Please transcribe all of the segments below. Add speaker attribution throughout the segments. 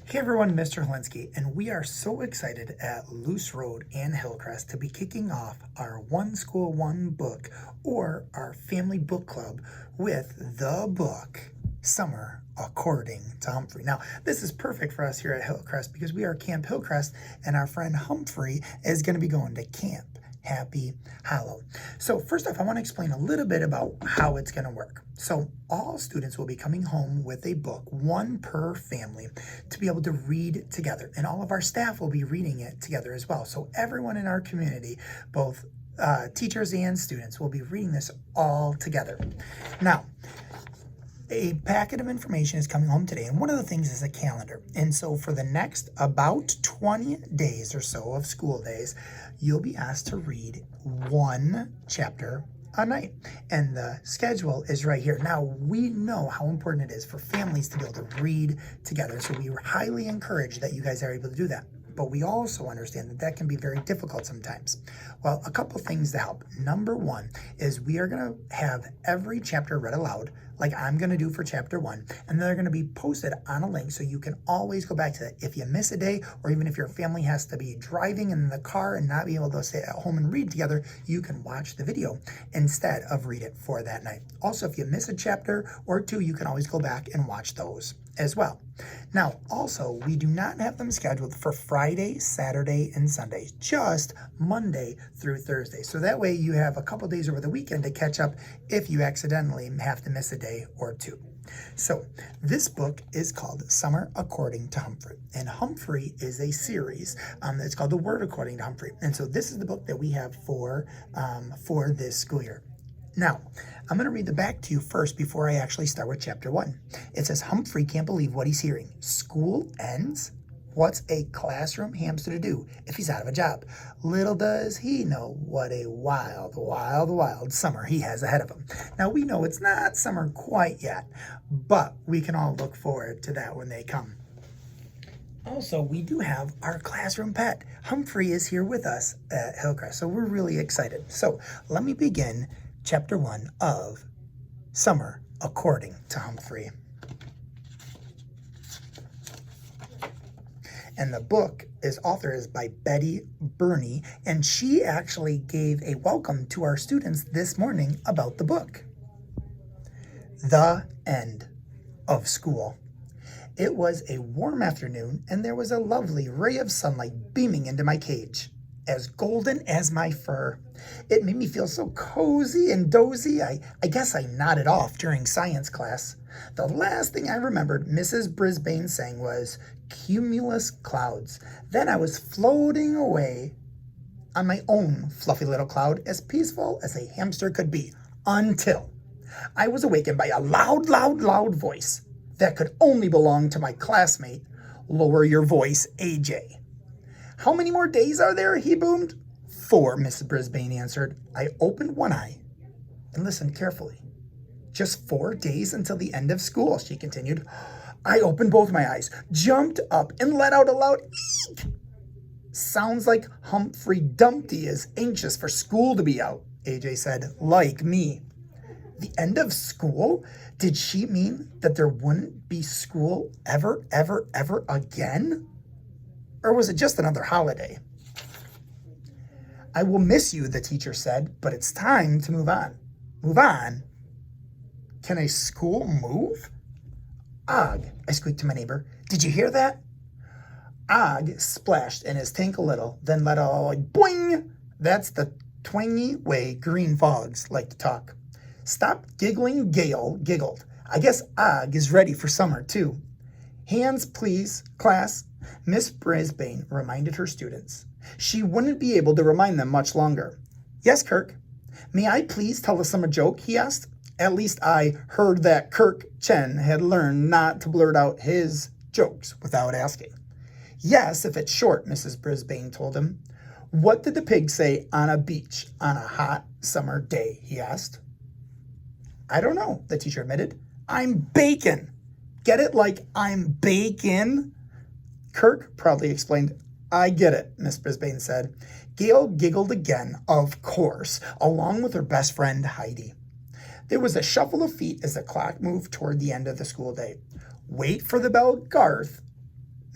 Speaker 1: Hey everyone, Mr. Holinsky, and we are so excited at Loose Road and Hillcrest to be kicking off our One School, One Book, or our family book club with the book Summer According to Humphrey. Now, this is perfect for us here at Hillcrest because we are Camp Hillcrest, and our friend Humphrey is going to be going to camp. Happy Hollow. So first off, I want to explain a little bit about how it's going to work. So all students will be coming home with a book, one per family, to be able to read together. And all of our staff will be reading it together as well. So everyone in our community, both teachers and students, will be reading this all together. Now, a packet of information is coming home today, and one of the things is a calendar. And so for the next about 20 days or so of school days, you'll be asked to read one chapter a night. And the schedule is right here. Now, we know how important it is for families to be able to read together, so we highly encourage that you guys are able to do that. But we also understand that that can be very difficult sometimes. Well, a couple things to help. Number one is we are going to have every chapter read aloud, like I'm going to do for chapter 1, and they're going to be posted on a link so you can always go back to that. If you miss a day, or even if your family has to be driving in the car and not be able to stay at home and read together, you can watch the video instead of read it for that night. Also, if you miss a chapter or two, you can always go back and watch those as well. Now, also, we do not have them scheduled for Friday, Saturday, and Sunday, just Monday through Thursday. So that way you have a couple days over the weekend to catch up if you accidentally have to miss a day or two. So this book is called Summer According to Humphrey. And Humphrey is a series that's called The Word According to Humphrey. And so this is the book that we have for this school year. Now, I'm going to read the back to you first before I actually start with chapter 1. It says, Humphrey can't believe what he's hearing. School ends? What's a classroom hamster to do if he's out of a job? Little does he know what a wild, wild, wild summer he has ahead of him. Now, we know it's not summer quite yet, but we can all look forward to that when they come. Also, we do have our classroom pet. Humphrey is here with us at Hillcrest, so we're really excited. So let me begin Chapter 1 of Summer According to Humphrey. And the book author is by Betty Burney, and she actually gave a welcome to our students this morning about the book. The end of school. It was a warm afternoon, and there was a lovely ray of sunlight beaming into my cage, as golden as my fur. It made me feel so cozy and dozy, I guess I nodded off during science class. The last thing I remembered Mrs. Brisbane saying was, cumulus clouds. Then I was floating away on my own fluffy little cloud, as peaceful as a hamster could be, until I was awakened by a loud, loud, loud voice that could only belong to my classmate. Lower your voice, AJ. How many more days are there? He boomed. 4, Mrs. Brisbane answered. I opened one eye and listened carefully. Just 4 days until the end of school, she continued. I opened both my eyes, jumped up, and let out a loud eek. Sounds like Humphrey Dumpty is anxious for school to be out, AJ said, like me. The end of school? Did she mean that there wouldn't be school ever, ever, ever again? Or was it just another holiday? I will miss you, the teacher said, but it's time to move on. Move on? Can a school move? Og, I squeaked to my neighbor. Did you hear that? Og splashed in his tank a little, then let out a boing. That's the twangy way green frogs like to talk. Stop giggling, Gale giggled. I guess Og is ready for summer, too. Hands, please, class. Miss Brisbane reminded her students. She wouldn't be able to remind them much longer. Yes, Kirk. May I please tell a summer joke, he asked. At least I heard that Kirk Chen had learned not to blurt out his jokes without asking. Yes, if it's short, Mrs. Brisbane told him. What did the pig say on a beach on a hot summer day, he asked. I don't know, the teacher admitted. I'm bacon. Get it like I'm bacon? Kirk proudly explained. I get it, Miss Brisbane said. Gail giggled again, of course, along with her best friend Heidi. There was a shuffle of feet as the clock moved toward the end of the school day. Wait for the bell, Garth,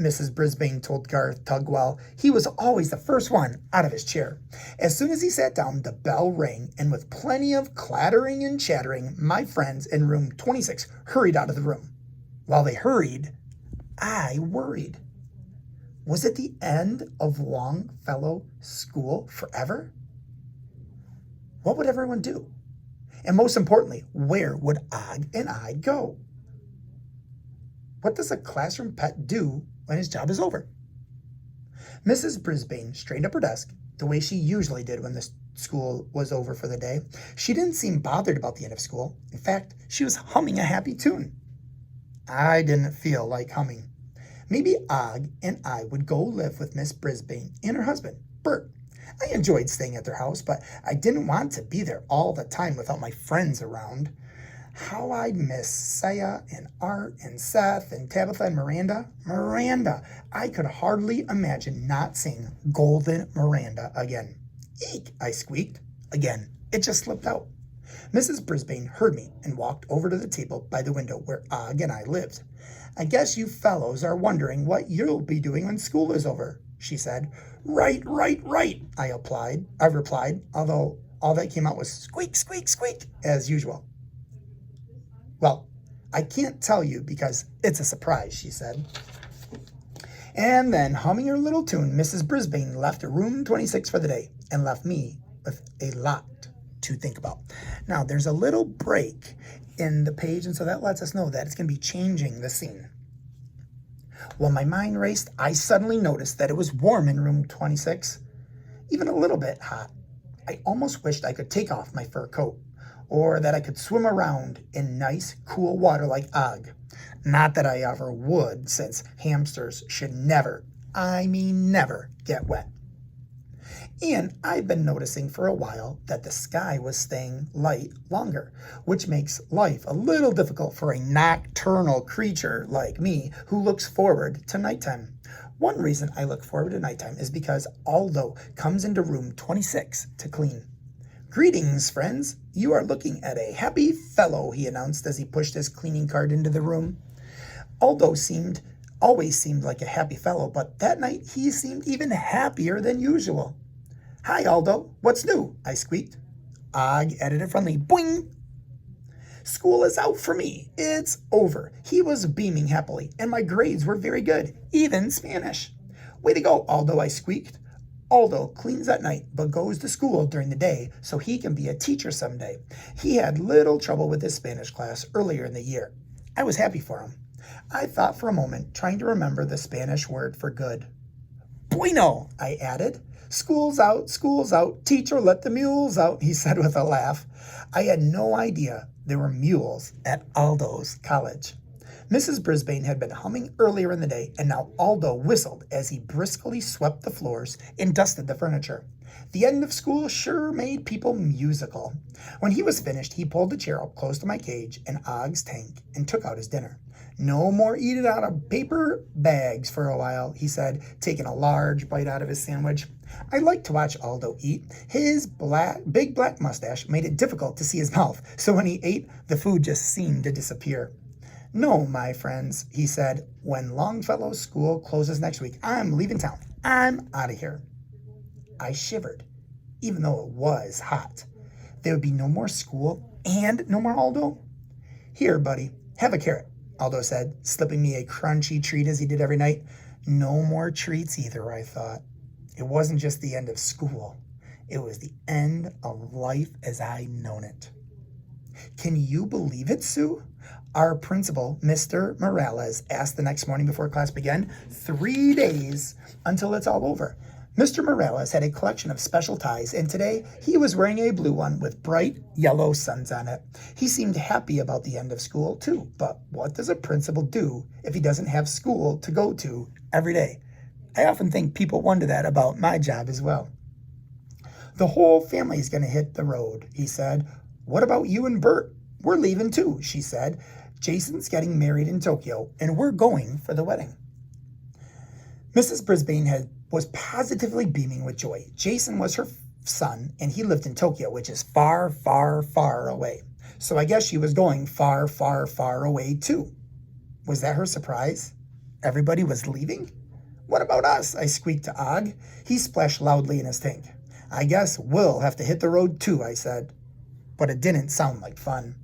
Speaker 1: Mrs. Brisbane told Garth Tugwell. He was always the first one out of his chair. As soon as he sat down, the bell rang, and with plenty of clattering and chattering, my friends in room 26 hurried out of the room. While they hurried, I worried. Was it the end of Longfellow School forever? What would everyone do? And most importantly, where would Og and I go? What does a classroom pet do when his job is over? Mrs. Brisbane straightened up her desk the way she usually did when the school was over for the day. She didn't seem bothered about the end of school. In fact, she was humming a happy tune. I didn't feel like humming. Maybe Og and I would go live with Miss Brisbane and her husband, Bert. I enjoyed staying at their house, but I didn't want to be there all the time without my friends around. How I'd miss Saya and Art and Seth and Tabitha and Miranda. Miranda! I could hardly imagine not seeing Golden Miranda again. Eek! I squeaked. Again, it just slipped out. Mrs. Brisbane heard me and walked over to the table by the window where Og and I lived. I guess you fellows are wondering what you'll be doing when school is over, she said. Right, I replied, although all that came out was squeak, squeak, squeak, as usual. Well, I can't tell you because it's a surprise, she said. And then, humming her little tune, Mrs. Brisbane left room 26 for the day and left me with a lot to think about. Now, there's a little break in the page, and so that lets us know that it's going to be changing the scene. While my mind raced, I suddenly noticed that it was warm in room 26, even a little bit hot. I almost wished I could take off my fur coat, or that I could swim around in nice, cool water like Og. Not that I ever would, since hamsters should never, I mean never, get wet. And I've been noticing for a while that the sky was staying light longer, which makes life a little difficult for a nocturnal creature like me who looks forward to nighttime. One reason I look forward to nighttime is because Aldo comes into room 26 to clean. Greetings, friends. You are looking at a happy fellow, he announced as he pushed his cleaning cart into the room. Aldo always seemed like a happy fellow, but that night he seemed even happier than usual. Hi, Aldo. What's new? I squeaked. Og added a friendly boing. School is out for me. It's over. He was beaming happily, and my grades were very good, even Spanish. Way to go, Aldo, I squeaked. Aldo cleans at night, but goes to school during the day so he can be a teacher someday. He had little trouble with his Spanish class earlier in the year. I was happy for him. I thought for a moment, trying to remember the Spanish word for good. Bueno, I added. School's out, teacher let the mules out, he said with a laugh. I had no idea there were mules at Aldo's college. Mrs. Brisbane had been humming earlier in the day, and now Aldo whistled as he briskly swept the floors and dusted the furniture. The end of school sure made people musical. When he was finished, he pulled the chair up close to my cage and Og's tank and took out his dinner. No more eating out of paper bags for a while, he said, taking a large bite out of his sandwich. I liked to watch Aldo eat. His big black mustache made it difficult to see his mouth, so when he ate, the food just seemed to disappear. No, my friends, he said, when Longfellow School closes next week, I'm leaving town. I'm out of here. I shivered, even though it was hot. There would be no more school and no more Aldo? Here, buddy, have a carrot, Aldo said, slipping me a crunchy treat as he did every night. No more treats either, I thought. It wasn't just the end of school. It was the end of life as I'd known it. Can you believe it, Sue? Our principal, Mr. Morales, asked the next morning before class began. 3 days until it's all over. Mr. Morales had a collection of special ties, and today he was wearing a blue one with bright yellow suns on it. He seemed happy about the end of school, too. But what does a principal do if he doesn't have school to go to every day? I often think people wonder that about my job as well. The whole family's going to hit the road, he said. What about you and Bert? We're leaving too, she said. Jason's getting married in Tokyo, and we're going for the wedding. Mrs. Brisbane was positively beaming with joy. Jason was her son, and he lived in Tokyo, which is far, far, far away. So I guess she was going far, far, far away too. Was that her surprise? Everybody was leaving? What about us? I squeaked to Og. He splashed loudly in his tank. I guess we'll have to hit the road too, I said. But it didn't sound like fun.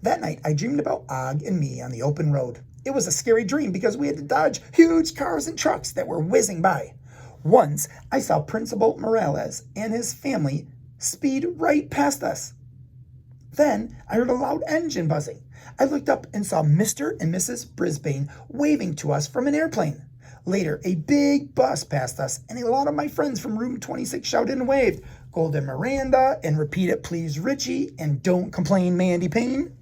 Speaker 1: That night, I dreamed about Og and me on the open road. It was a scary dream because we had to dodge huge cars and trucks that were whizzing by. Once, I saw Principal Morales and his family speed right past us. Then, I heard a loud engine buzzing. I looked up and saw Mr. and Mrs. Brisbane waving to us from an airplane. Later, a big bus passed us, and a lot of my friends from room 26 shouted and waved, Golden Miranda, and Repeat It Please Richie, and Don't Complain Mandy Payne.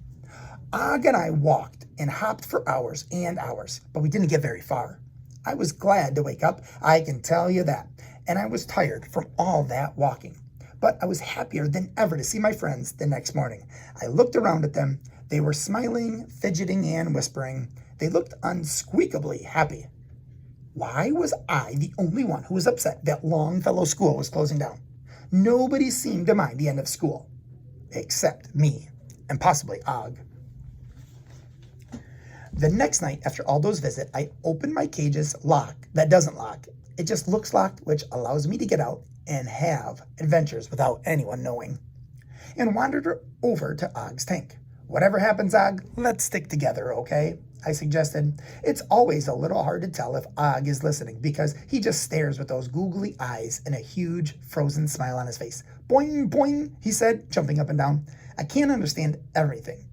Speaker 1: Og and I walked and hopped for hours and hours, but we didn't get very far. I was glad to wake up, I can tell you that, and I was tired from all that walking. But I was happier than ever to see my friends the next morning. I looked around at them. They were smiling, fidgeting, and whispering. They looked unsqueakably happy. Why was I the only one who was upset that Longfellow School was closing down? Nobody seemed to mind the end of school, except me, and possibly Og. The next night after Aldo's visit, I opened my cage's lock that doesn't lock. It just looks locked, which allows me to get out and have adventures without anyone knowing, and wandered over to Og's tank. Whatever happens, Og, let's stick together, okay? I suggested. It's always a little hard to tell if Og is listening because he just stares with those googly eyes and a huge frozen smile on his face. Boing, boing, he said, jumping up and down. I can't understand everything,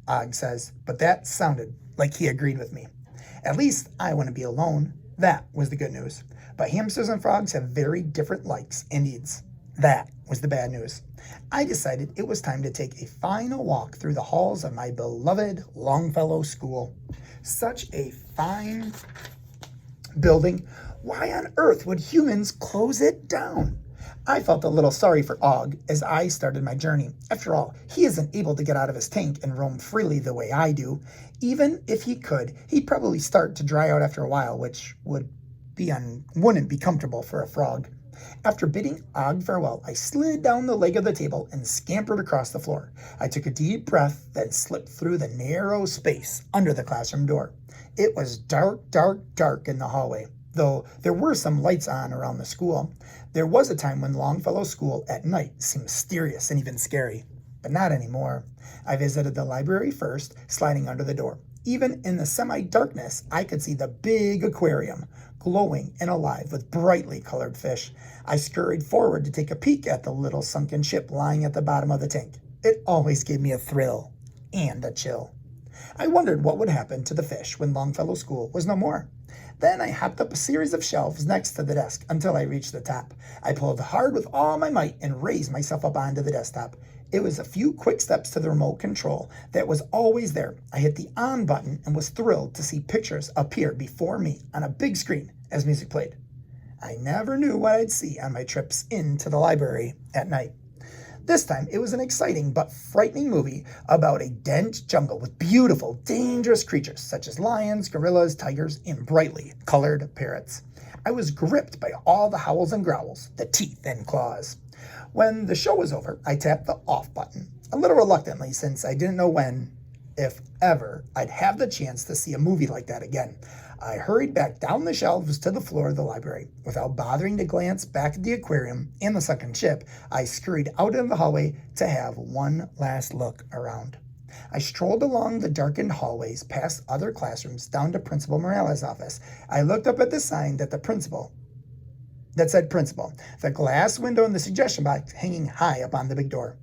Speaker 1: Og says, but that sounded like he agreed with me. At least I wouldn't be alone. That was the good news. But hamsters and frogs have very different likes and needs. That was the bad news. I decided it was time to take a final walk through the halls of my beloved Longfellow School. Such a fine building. Why on earth would humans close it down? I felt a little sorry for Og as I started my journey. After all, he isn't able to get out of his tank and roam freely the way I do. Even if he could, he'd probably start to dry out after a while, which wouldn't be comfortable for a frog. After bidding Og farewell, I slid down the leg of the table and scampered across the floor. I took a deep breath, then slipped through the narrow space under the classroom door. It was dark, dark, dark in the hallway, though there were some lights on around the school. There was a time when Longfellow School at night seemed mysterious and even scary, but not anymore. I visited the library first, sliding under the door. Even in the semi-darkness, I could see the big aquarium, glowing and alive with brightly colored fish. I scurried forward to take a peek at the little sunken ship lying at the bottom of the tank. It always gave me a thrill and a chill. I wondered what would happen to the fish when Longfellow School was no more. Then I hopped up a series of shelves next to the desk until I reached the top. I pulled hard with all my might and raised myself up onto the desktop. It was a few quick steps to the remote control that was always there. I hit the on button and was thrilled to see pictures appear before me on a big screen as music played. I never knew what I'd see on my trips into the library at night. This time, it was an exciting but frightening movie about a dense jungle with beautiful, dangerous creatures such as lions, gorillas, tigers, and brightly colored parrots. I was gripped by all the howls and growls, the teeth and claws. When the show was over, I tapped the off button, a little reluctantly since I didn't know when, if ever, I'd have the chance to see a movie like that again. I hurried back down the shelves to the floor of the library. Without bothering to glance back at the aquarium and the sunken ship, I scurried out into the hallway to have one last look around. I strolled along the darkened hallways past other classrooms down to Principal Morales' office. I looked up at the sign that said principal, the glass window and the suggestion box hanging high up on the big door.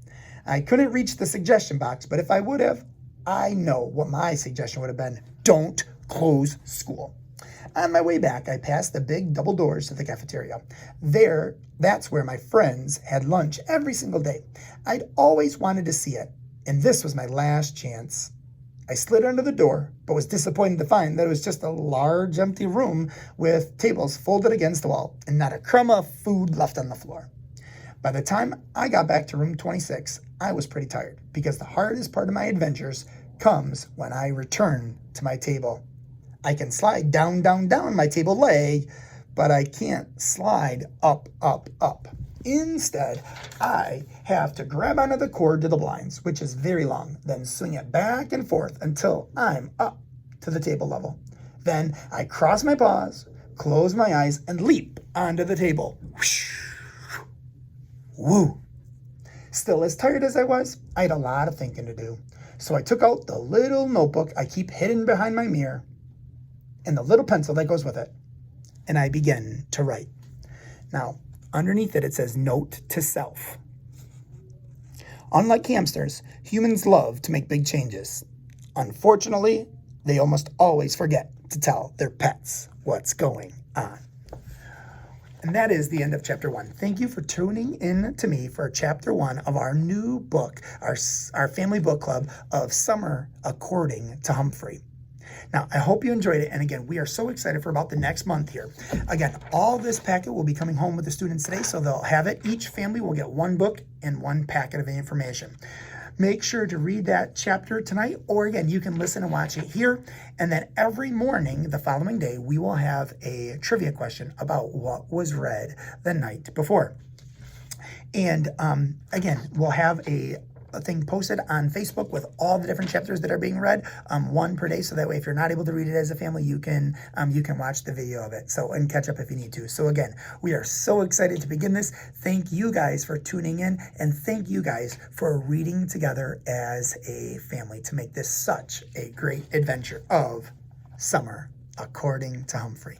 Speaker 1: I couldn't reach the suggestion box, but if I would have, I know what my suggestion would have been. Don't close school. On my way back, I passed the big double doors to the cafeteria. That's where my friends had lunch every single day. I'd always wanted to see it, and this was my last chance. I slid under the door, but was disappointed to find that it was just a large empty room with tables folded against the wall and not a crumb of food left on the floor. By the time I got back to room 26, I was pretty tired because the hardest part of my adventures comes when I return to my table. I can slide down, down, down my table leg, but I can't slide up, up, up. Instead, I have to grab onto the cord to the blinds, which is very long, then swing it back and forth until I'm up to the table level. Then I cross my paws, close my eyes, and leap onto the table. Whoosh. Woo! Still as tired as I was, I had a lot of thinking to do. So I took out the little notebook I keep hidden behind my mirror and the little pencil that goes with it, and I began to write. Now, underneath it, it says, "Note to self. Unlike hamsters, humans love to make big changes. Unfortunately, they almost always forget to tell their pets what's going on." And that is the end of chapter 1. Thank you for tuning in to me for chapter 1 of our new book, our family book club of Summer According to Humphrey. Now, I hope you enjoyed it. And again, we are so excited for about the next month here. Again, all this packet will be coming home with the students today, so they'll have it. Each family will get one book and one packet of information. Make sure to read that chapter tonight, or again, you can listen and watch it here. And then every morning, the following day, we will have a trivia question about what was read the night before. And again, we'll have a thing posted on Facebook with all the different chapters that are being read, one per day. So that way, if you're not able to read it as a family, you can watch the video of it. So, and catch up if you need to. So again, we are so excited to begin this. Thank you guys for tuning in, and thank you guys for reading together as a family to make this such a great adventure of Summer According to Humphrey.